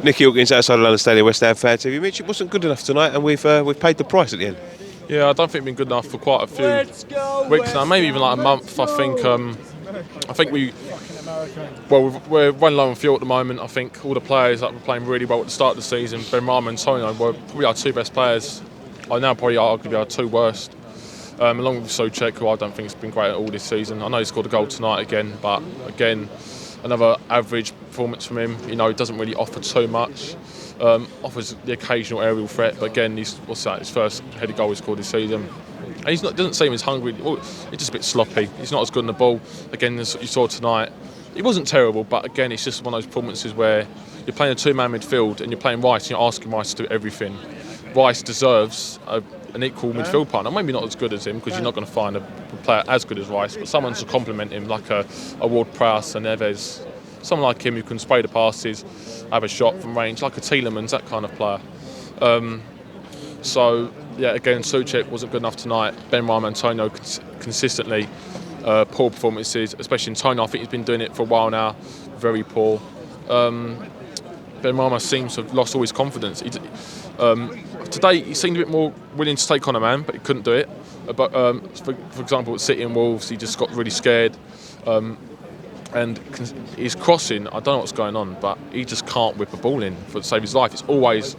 Nicky Hawkins, outside London Stadium, West Ham fan TV. Mitch, it wasn't good enough tonight, and we've paid the price at the end. Yeah, I don't think we've been good enough for quite a few weeks now, maybe even like a month. I think we're running low on fuel at the moment. I think all the players that were playing really well at the start of the season, Ben Rama and Tonio, were probably our two best players. I now probably arguably our two worst, along with Souček, who I don't think has been great at all this season. I know he scored a goal tonight again, but again, another average performance from him. You know, he doesn't really offer too much. Offers the occasional aerial threat, but again, his first headed goal he scored this season. And doesn't seem as hungry. He's just a bit sloppy. He's not as good on the ball. Again, as you saw tonight, he wasn't terrible, but again, it's just one of those performances where you're playing a two-man midfield and you're playing Rice and you're asking Rice to do everything. Rice deserves an equal midfield partner. Maybe not as good as him, because you're not going to find a player as good as Rice, but someone to complement him, like a Ward-Prowse and Neves. Someone like him who can spray the passes, have a shot from range, like a Tielemans, that kind of player. So, yeah, again, Souček wasn't good enough tonight. Ben Rama and Tonio consistently poor performances, especially in Tonio. I think he's been doing it for a while now, very poor. Ben Rama seems to have lost all his confidence. Today, he seemed a bit more willing to take on a man, but he couldn't do it. But for example, at City and Wolves, he just got really scared. And his crossing, I don't know what's going on, but he just can't whip a ball in to save his life. It's always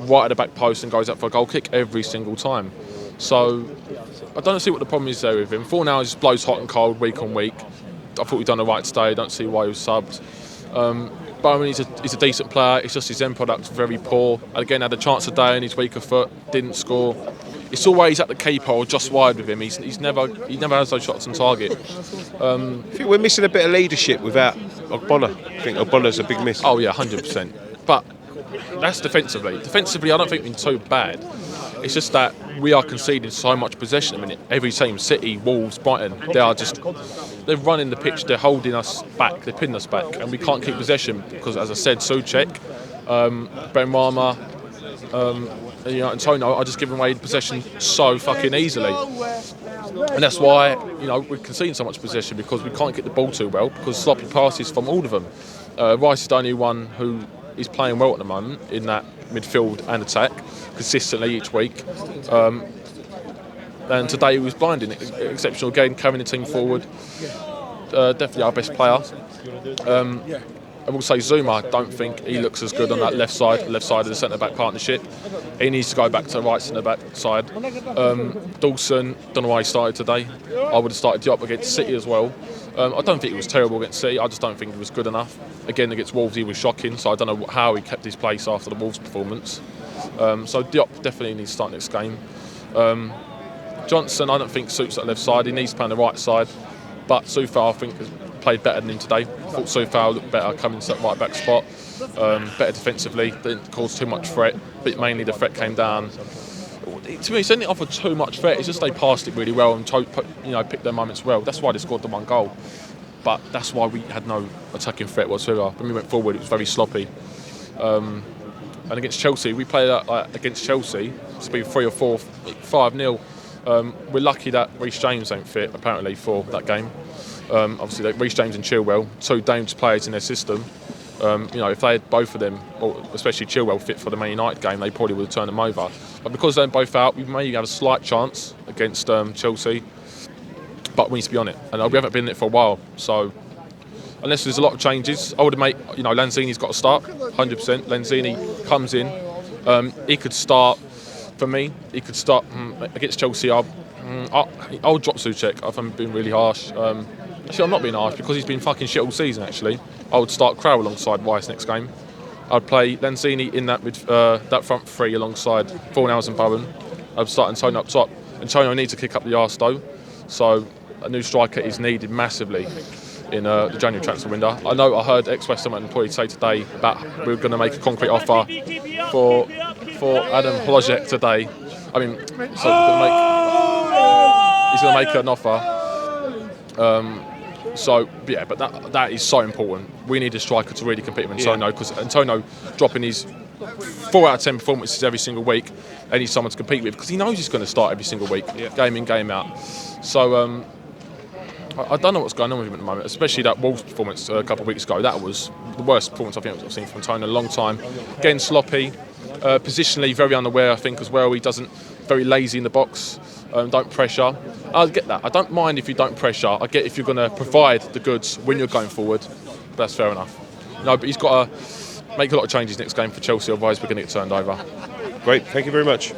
right at the back post and goes up for a goal kick every single time. So I don't see what the problem is there with him. For now, he just blows hot and cold week on week. I thought he'd done the right today. I don't see why he was subbed. Bowen, he's a decent player. It's just his end product's very poor. Again, had a chance today on his weaker foot, didn't score. It's always at the keeper or just wide with him. He never has those shots on target. I think we're missing a bit of leadership without Ogbonna. I think Ogbonna's a big miss. Oh yeah, 100%. But that's defensively. Defensively, I don't think we've been too bad. It's just that we are conceding so much possession. I mean, every team, City, Wolves, Brighton, they're running the pitch, they're holding us back, they're pinning us back, and we can't keep possession because, as I said, Souček, Ben Rama, and Tonio are just giving away possession so fucking easily. And that's why, we're conceding so much possession, because we can't get the ball too well, because sloppy passes from all of them. Rice is the only one who is playing well at the moment in that midfield and attack consistently each week. And today he was blinding. Exceptional game, carrying the team forward. Definitely our best player. I will say Zuma, I don't think he looks as good on that left side of the centre-back partnership. He needs to go back to the right centre-back side. Dawson, don't know why he started today. I would have started Diop against City as well. I don't think he was terrible against City, I just don't think he was good enough. Again, against Wolves he was shocking, so I don't know how he kept his place after the Wolves performance. So Diop definitely needs to start next game. Johnson, I don't think suits that left side. He needs to play on the right side. But Soufal, I think, has played better than him today. I thought Soufal looked better coming to that right back spot. Better defensively, didn't cause too much threat. But mainly the threat came down. To me, it didn't offer too much threat. It's just they passed it really well and picked their moments well. That's why they scored the one goal. But that's why we had no attacking threat whatsoever. When we went forward, it was very sloppy. And against Chelsea, we played against Chelsea. It's been 3 or 4, 5-0. We're lucky that Reece James ain't fit, apparently, for that game. Obviously, Reece James and Chilwell, two dangerous players in their system. If they had both of them, or especially Chilwell, fit for the Man United game, they probably would have turned them over. But because they're both out, we may have a slight chance against Chelsea. But we need to be on it, and we haven't been on it for a while. So, unless there's a lot of changes, I would have made. Lanzini's got to start, 100%. Lanzini comes in. He could start. For me, he could start against Chelsea. I'll drop Souček if I'm being really harsh. Actually, I'm not being harsh because he's been fucking shit all season, actually. I would start Crow alongside Rice next game. I'd play Lanzini in that front three alongside Fornals and Bowen. I'd start Antonio up top. Antonio needs to kick up the arse though. So a new striker is needed massively in the January transfer window. I heard ex-West Ham employee say today that we're going to make a concrete offer for Adam Hlojek today. I mean, so he's going to make an offer. But that is so important. We need a striker to really compete with Antonio, because Antonio dropping his 4 out of 10 performances every single week, and he's someone to compete with because he knows he's going to start every single week, game in, game out. So I don't know what's going on with him at the moment, especially that Wolves performance a couple of weeks ago. That was the worst performance I think I've seen from Tony in a long time. Getting sloppy, positionally very unaware, I think, as well. He doesn't, very lazy in the box, don't pressure. I get that. I don't mind if you don't pressure. I get if you're going to provide the goods when you're going forward. That's fair enough. No, but he's got to make a lot of changes next game for Chelsea, otherwise we're going to get turned over. Great, thank you very much.